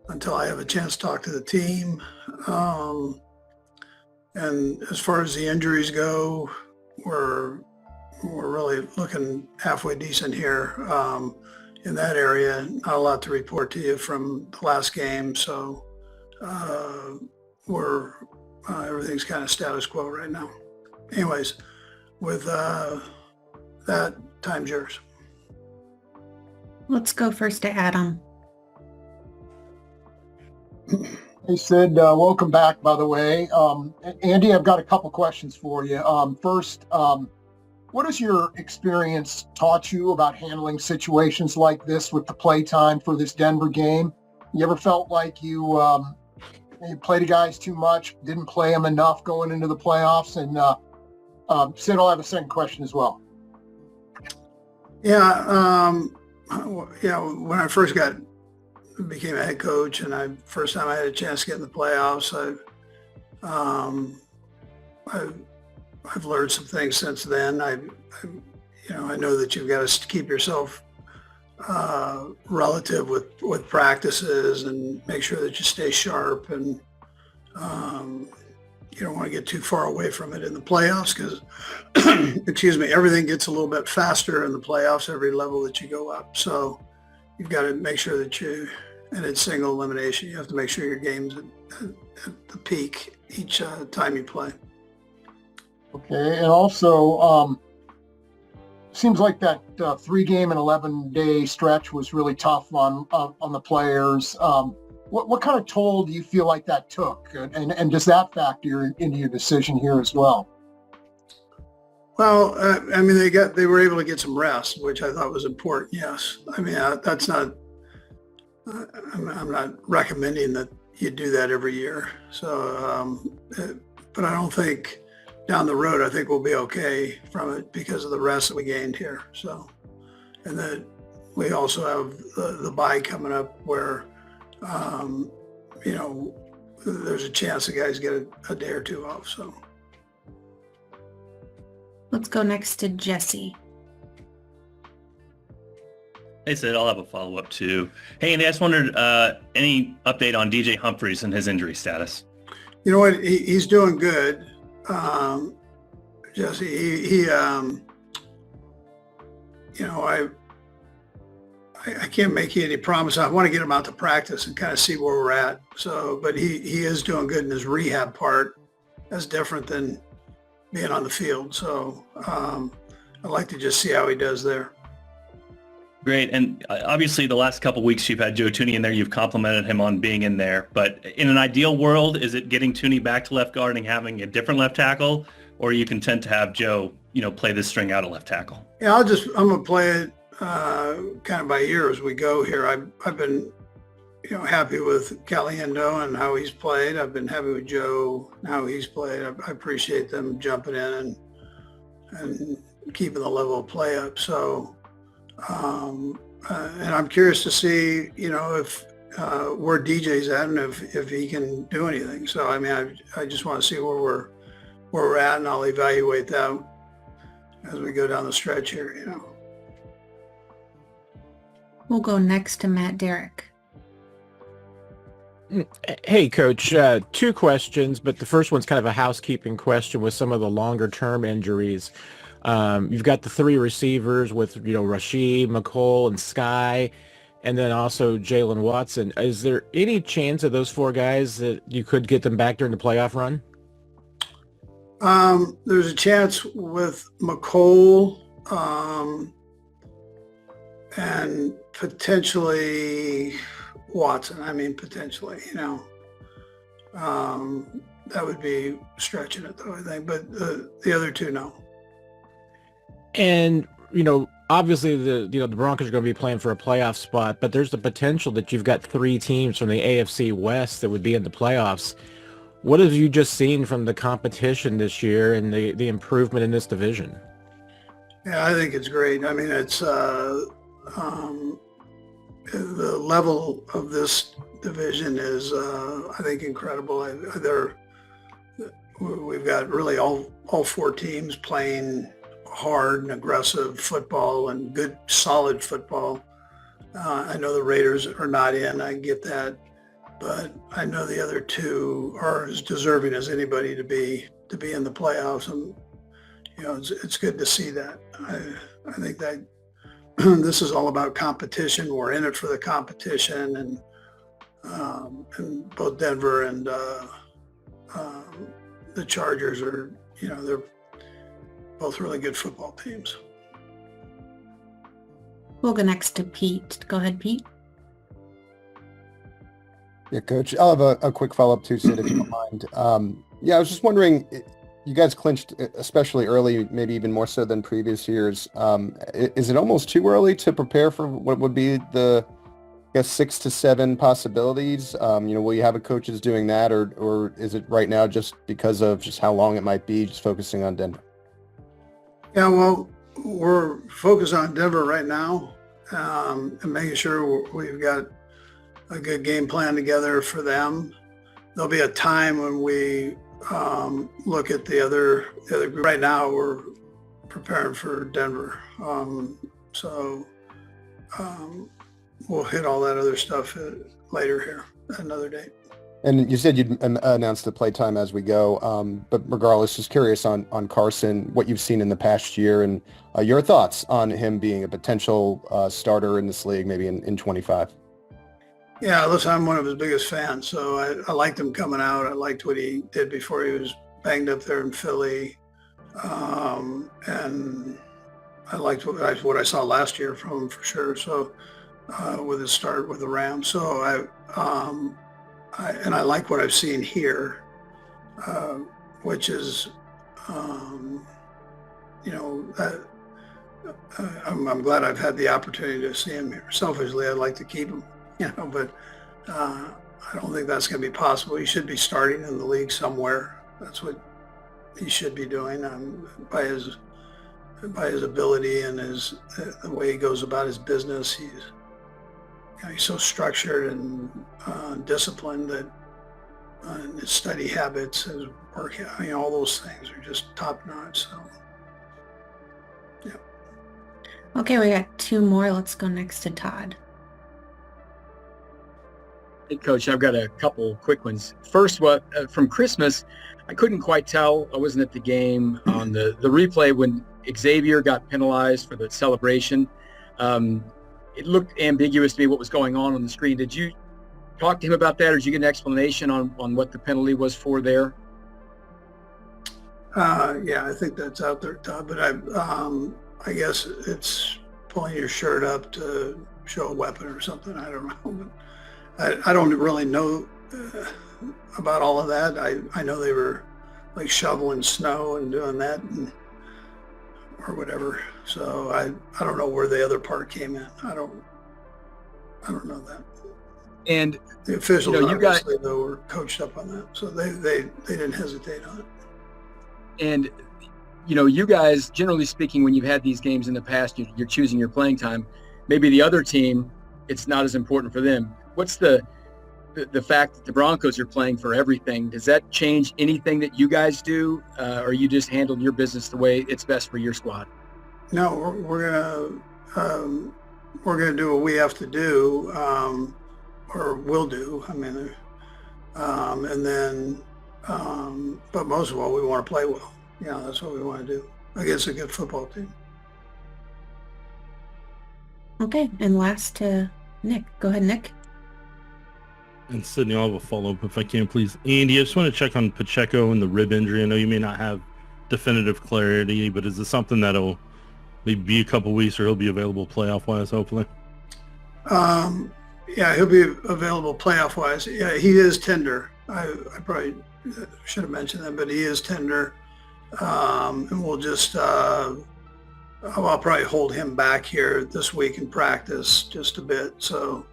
until I have a chance to talk to the team. And as far as the injuries go, we're really looking halfway decent here in that area. Not a lot to report to you from the last game, so everything's kind of status quo right now. Anyways, with that, time's yours. Let's go first to Adam. Hey, Sid, welcome back, by the way. Andy, I've got a couple questions for you. First, what has your experience taught you about handling situations like this with the play time for this Denver game? You ever felt like you played the guys too much, didn't play them enough going into the playoffs? And Sid, I'll have a second question as well. Yeah, when I first became a head coach, and first time I had a chance to get in the playoffs, I've learned some things since then. I know that you've got to keep yourself relative with practices and make sure that you stay sharp, and you don't want to get too far away from it in the playoffs because, excuse me, everything gets a little bit faster in the playoffs every level that you go up. So you've got to make sure that and it's single elimination, you have to make sure your game's at the peak each time you play. Okay, and also, seems like that 3-game and 11-day stretch was really tough on the players. What kind of toll do you feel like that took, and does that factor into your decision here as well? Well, they were able to get some rest, which I thought was important. Yes, that's not. I'm not recommending that you do that every year. So, but I don't think down the road, I think we'll be okay from it because of the rest that we gained here. So, and that we also have the bye coming up where, there's a chance the guys get a day or two off. So. Let's go next to Jesse. Hey, Sid, I'll have a follow-up too. Hey, Andy, I just wondered, any update on DJ Humphries and his injury status? You know what? He's doing good. Jesse, I can't make you any promise. I want to get him out to practice and kind of see where we're at. So, but he is doing good in his rehab part. That's different than being on the field. So I'd like to just see how he does there. Great. And obviously the last couple of weeks you've had Joe Tooney in there. You've complimented him on being in there. But in an ideal world, is it getting Tooney back to left guard and having a different left tackle? Or are you content to have Joe, play this string out of left tackle? Yeah, I'm going to play it kind of by ear as we go here. I've been, happy with Caliendo and how he's played. I've been happy with Joe and how he's played. I appreciate them jumping in and keeping the level of play up. So, and I'm curious to see, if where DJ's at and if he can do anything. So, I just want to see where we're at, and I'll evaluate that as we go down the stretch here, We'll go next to Matt Derrick. Hey, Coach, 2 questions, but the first one's kind of a housekeeping question with some of the longer-term injuries. You've got the 3 receivers with, Rashid, McCole, and Sky, and then also Jalen Watson. Is there any chance of those 4 guys that you could get them back during the playoff run? There's a chance with McCole and potentially Watson. Potentially, that would be stretching it though, I think, but the other 2, no. And, obviously the Broncos are going to be playing for a playoff spot, but there's the potential that you've got 3 teams from the AFC West that would be in the playoffs. What have you just seen from the competition this year and the improvement in this division? Yeah, I think it's great. It's the level of this division is, I think, incredible. We've got really all 4 teams playing hard and aggressive football and good, solid football. I know the Raiders are not in. I get that, but I know the other two are as deserving as anybody to be in the playoffs, and it's good to see that. I think that this is all about competition. We're in it for the competition, and both Denver and the Chargers are, they're both really good football teams. We'll go next to Pete. Go ahead, Pete. Yeah, Coach. I'll have a quick follow-up too, Sid, if you don't mind. I was just wondering, you guys clinched especially early, maybe even more so than previous years. Is it almost too early to prepare for what would be the, 6 to 7 possibilities? Will you have a coaches doing that, or is it right now just because of just how long it might be, just focusing on Denver? Yeah, well, we're focused on Denver right now, and making sure we've got a good game plan together for them. There'll be a time when we look at the other group. Right now, we're preparing for Denver, we'll hit all that other stuff later here, another date. And you said you'd announce the play time as we go, but regardless, just curious on Carson, what you've seen in the past year, and your thoughts on him being a potential starter in this league, maybe in 25. Yeah, listen, I'm one of his biggest fans, so I liked him coming out. I liked what he did before he was banged up there in Philly, and I liked what I saw last year from him for sure. So with his start with the Rams, so I like what I've seen here, which is, I'm glad I've had the opportunity to see him here. Selfishly, I'd like to keep him, but I don't think that's going to be possible. He should be starting in the league somewhere. That's what he should be doing by his ability and the way he goes about his business. He's so structured and disciplined that his study habits, his work, all those things are just top notch. So, yeah. Okay, we got 2 more. Let's go next to Todd. Hey, Coach, I've got a couple quick ones. First, from Christmas, I couldn't quite tell. I wasn't at the game on the replay when Xavier got penalized for the celebration. It looked ambiguous to me what was going on the screen. Did you talk to him about that, or did you get an explanation on what the penalty was for there? Yeah, I think that's out there, Todd. But I guess it's pulling your shirt up to show a weapon or something. I don't know. But I don't really know about all of that. I know they were like shoveling snow and doing that or whatever. So I don't know where the other part came in. I don't know that. And the officials, you guys, though, were coached up on that, so they didn't hesitate on it. And you guys, generally speaking, when you've had these games in the past, you're choosing your playing time. Maybe the other team, it's not as important for them. What's the fact that the Broncos are playing for everything? Does that change anything that you guys do, or you just handle your business the way it's best for your squad? No, we're gonna do what we have to do, or will do. I mean, and then, but most of all, we want to play well. That's what we want to do against a good football team. Okay, and last to Nick. Go ahead, Nick. And Sydney, I'll have a follow-up if I can, please. Andy, I just want to check on Pacheco and the rib injury. I know you may not have definitive clarity, but is this something that'll maybe be a couple weeks, or he'll be available playoff-wise, hopefully? Yeah, he'll be available playoff-wise. Yeah, he is tender. I probably should have mentioned that, but he is tender. And we'll just, I'll probably hold him back here this week in practice just a bit, so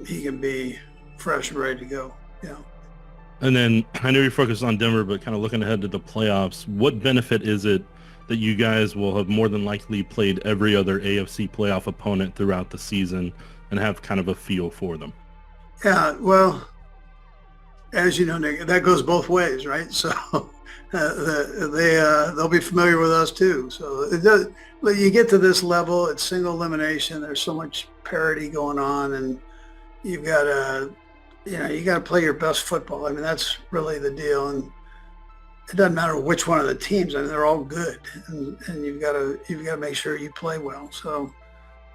he can be fresh and ready to go. Yeah. And then I know you're focused on Denver, but kind of looking ahead to the playoffs, what benefit is it that you guys will have more than likely played every other AFC playoff opponent throughout the season and have kind of a feel for them? Yeah, well, as you know, Nick, that goes both ways, right? So they'll be familiar with us too. So it does. You get to this level, it's single elimination. There's so much parity going on, and you've got to, you got to play your best football. I mean, that's really the deal. And it doesn't matter which one of the teams. I mean, they're all good, and you've got to make sure you play well. So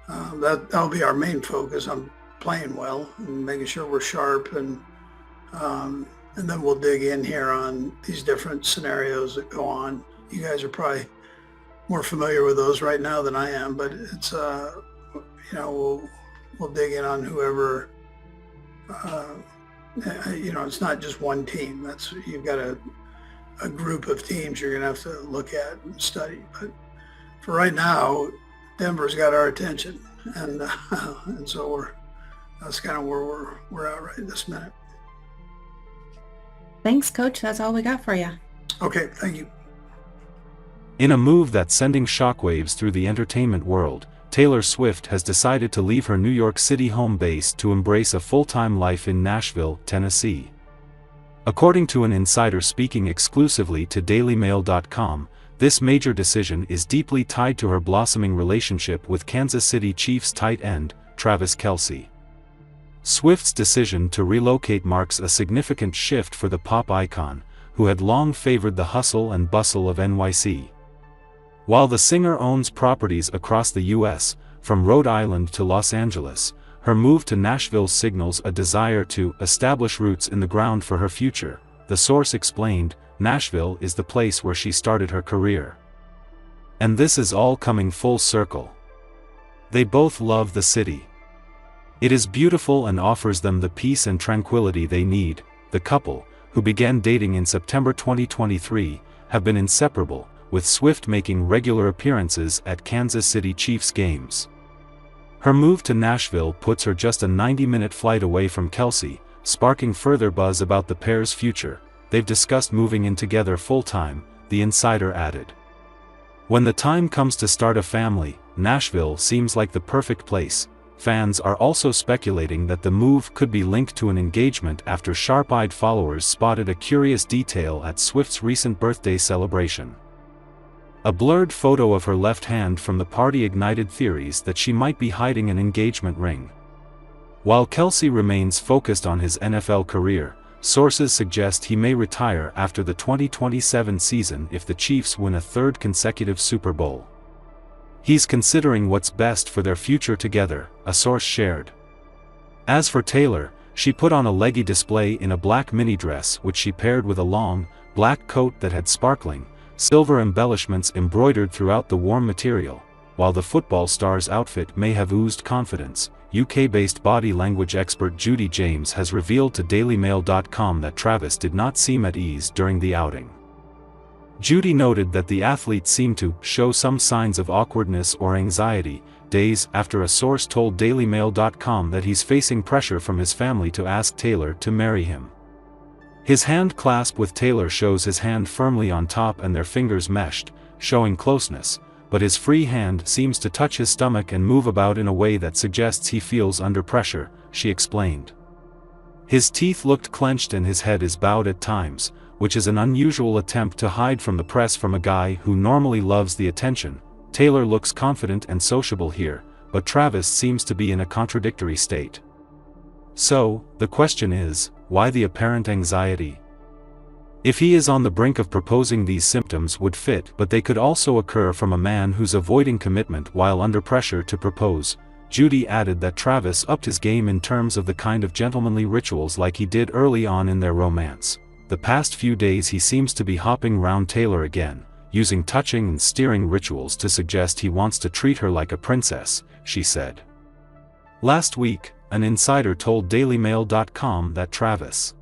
that'll be our main focus on playing well and making sure we're sharp, and then we'll dig in here on these different scenarios that go on. You guys are probably more familiar with those right now than I am, but it's we'll dig in on whoever. It's not just one team. You've got a group of teams you're gonna have to look at and study. But for right now, Denver's got our attention, and so that's kind of where we're at right this minute. Thanks, Coach. That's all we got for you. Okay, thank you. In a move that's sending shockwaves through the entertainment world, Taylor Swift has decided to leave her New York City home base to embrace a full-time life in Nashville, Tennessee. According to an insider speaking exclusively to DailyMail.com, this major decision is deeply tied to her blossoming relationship with Kansas City Chiefs tight end, Travis Kelce. Swift's decision to relocate marks a significant shift for the pop icon, who had long favored the hustle and bustle of NYC. While the singer owns properties across the U.S., from Rhode Island to Los Angeles, her move to Nashville signals a desire to establish roots in the ground for her future. The source explained, Nashville is the place where she started her career. And this is all coming full circle. They both love the city. It is beautiful and offers them the peace and tranquility they need. The couple, who began dating in September 2023, have been inseparable, with Swift making regular appearances at Kansas City Chiefs games. Her move to Nashville puts her just a 90-minute flight away from Kelce, sparking further buzz about the pair's future. They've discussed moving in together full-time, the insider added. When the time comes to start a family, Nashville seems like the perfect place. Fans are also speculating that the move could be linked to an engagement after sharp-eyed followers spotted a curious detail at Swift's recent birthday celebration. A blurred photo of her left hand from the party ignited theories that she might be hiding an engagement ring. While Kelce remains focused on his NFL career, sources suggest he may retire after the 2027 season if the Chiefs win a third consecutive Super Bowl. He's considering what's best for their future together, a source shared. As for Taylor, she put on a leggy display in a black mini dress which she paired with a long, black coat that had sparkling, silver embellishments embroidered throughout the warm material. While the football star's outfit may have oozed confidence, UK-based body language expert Judy James has revealed to DailyMail.com that Travis did not seem at ease during the outing. Judy noted that the athlete seemed to show some signs of awkwardness or anxiety, days after a source told DailyMail.com that he's facing pressure from his family to ask Taylor to marry him. His hand clasp with Taylor shows his hand firmly on top and their fingers meshed, showing closeness, but his free hand seems to touch his stomach and move about in a way that suggests he feels under pressure, she explained. His teeth looked clenched and his head is bowed at times, which is an unusual attempt to hide from the press from a guy who normally loves the attention. Taylor looks confident and sociable here, but Travis seems to be in a contradictory state. So, the question is, why the apparent anxiety? If he is on the brink of proposing, these symptoms would fit, but they could also occur from a man who's avoiding commitment while under pressure to propose. Judy added that Travis upped his game in terms of the kind of gentlemanly rituals like he did early on in their romance. The past few days he seems to be hopping round Taylor again, using touching and steering rituals to suggest he wants to treat her like a princess, she said. Last week, an insider told DailyMail.com that Travis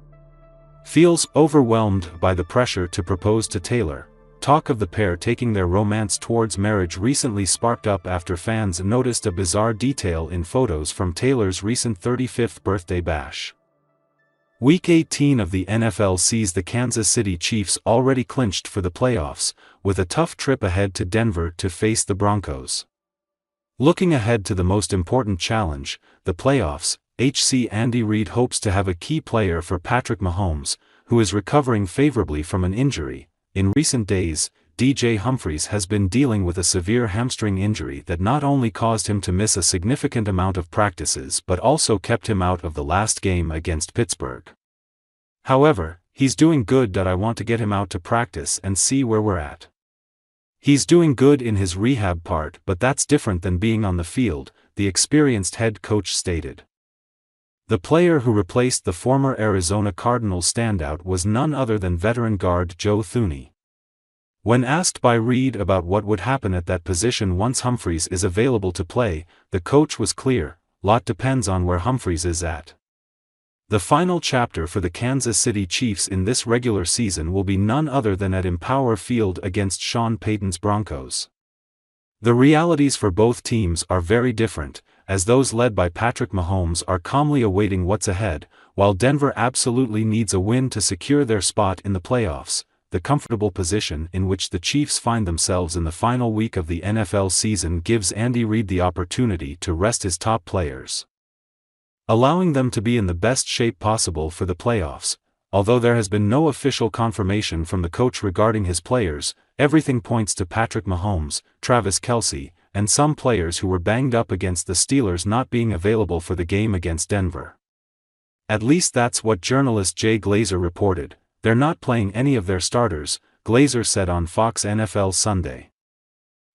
feels overwhelmed by the pressure to propose to Taylor. Talk of the pair taking their romance towards marriage recently sparked up after fans noticed a bizarre detail in photos from Taylor's recent 35th birthday bash. Week 18 of the NFL sees the Kansas City Chiefs already clinched for the playoffs, with a tough trip ahead to Denver to face the Broncos. Looking ahead to the most important challenge, the playoffs, HC Andy Reid hopes to have a key player for Patrick Mahomes, who is recovering favorably from an injury. In recent days, DJ Humphries has been dealing with a severe hamstring injury that not only caused him to miss a significant amount of practices but also kept him out of the last game against Pittsburgh. However, he's doing good. I want to get him out to practice and see where we're at. He's doing good in his rehab part, but that's different than being on the field, the experienced head coach stated. The player who replaced the former Arizona Cardinals standout was none other than veteran guard Joe Thuney. When asked by Reid about what would happen at that position once Humphries is available to play, the coach was clear: lot depends on where Humphries is at. The final chapter for the Kansas City Chiefs in this regular season will be none other than at Empower Field against Sean Payton's Broncos. The realities for both teams are very different, as those led by Patrick Mahomes are calmly awaiting what's ahead, while Denver absolutely needs a win to secure their spot in the playoffs, the comfortable position in which the Chiefs find themselves in the final week of the NFL season gives Andy Reid the opportunity to rest his top players, allowing them to be in the best shape possible for the playoffs. Although there has been no official confirmation from the coach regarding his players, everything points to Patrick Mahomes, Travis Kelce, and some players who were banged up against the Steelers not being available for the game against Denver. At least that's what journalist Jay Glazer reported. They're not playing any of their starters, Glazer said on Fox NFL Sunday.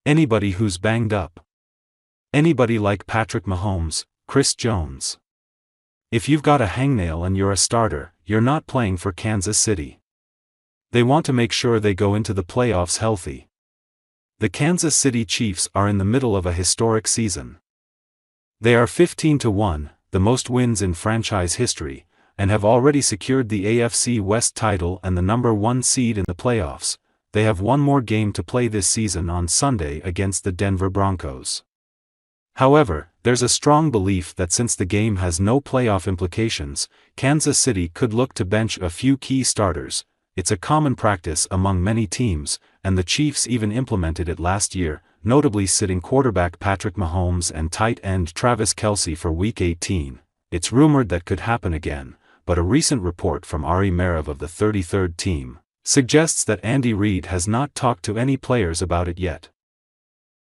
Anybody who's banged up. Anybody like Patrick Mahomes, Chris Jones. If you've got a hangnail and you're a starter, you're not playing for Kansas City. They want to make sure they go into the playoffs healthy. The Kansas City Chiefs are in the middle of a historic season. They are 15-1, the most wins in franchise history, and have already secured the AFC West title and the number 1 seed in the playoffs. They have one more game to play this season on Sunday against the Denver Broncos. However, there's a strong belief that since the game has no playoff implications, Kansas City could look to bench a few key starters. It's a common practice among many teams, and the Chiefs even implemented it last year, notably sitting quarterback Patrick Mahomes and tight end Travis Kelce for Week 18. It's rumored that could happen again, but a recent report from Ari Merev of the 33rd team suggests that Andy Reid has not talked to any players about it yet.